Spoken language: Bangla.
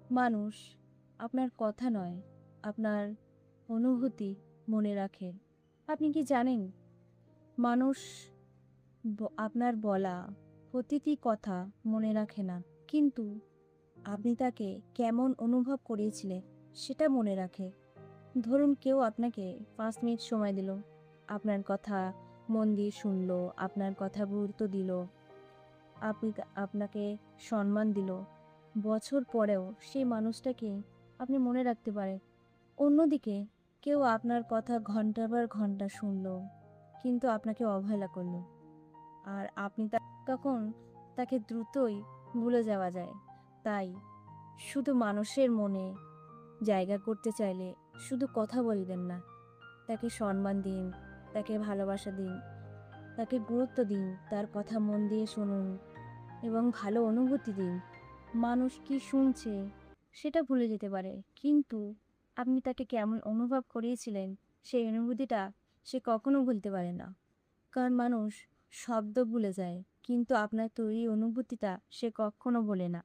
মানুষ আপনার কথা নয়, আপনার অনুভূতি মনে রাখে। আপনি কি জানেন? মানুষ আপনার বলা প্রতিটি কথা মনে রাখে না, কিন্তু আপনি তাকে কেমন অনুভব করিয়েছিলেন সেটা মনে রাখে। ধরুন কেউ আপনাকে ৫ মিনিট সময় দিল, আপনার কথা মন দিয়ে শুনল, আপনার কথা গুরুত্ব দিল, আপনাকে সম্মান দিল। বছর পরেও সেই মানুষটাকে আপনি মনে রাখতে পারেন। অন্যদিকে কেউ আপনার কথা ঘন্টার পর ঘন্টা শুনল, কিন্তু আপনাকে অবহেলা করলো, আর আপনি তখন তাকে দ্রুতই ভুলে যাওয়া যায়। তাই শুধু মানুষের মনে জায়গা করতে চাইলে শুধু কথা বলবেন না, তাকে সম্মান দিন, তাকে ভালোবাসা দিন, তাকে গুরুত্ব দিন, তার কথা মন দিয়ে শুনুন এবং ভালো অনুভূতি দিন। মানুষ কি শুনছে সেটা ভুলে যেতে পারে, কিন্তু আপনি তাকে কেমন অনুভব করিয়েছিলেন সেই অনুভূতিটা সে কখনো ভুলতে পারে না। কারণ মানুষ শব্দ ভুলে যায়, কিন্তু আপনার তৈরি অনুভূতিটা সে কখনো ভোলে না।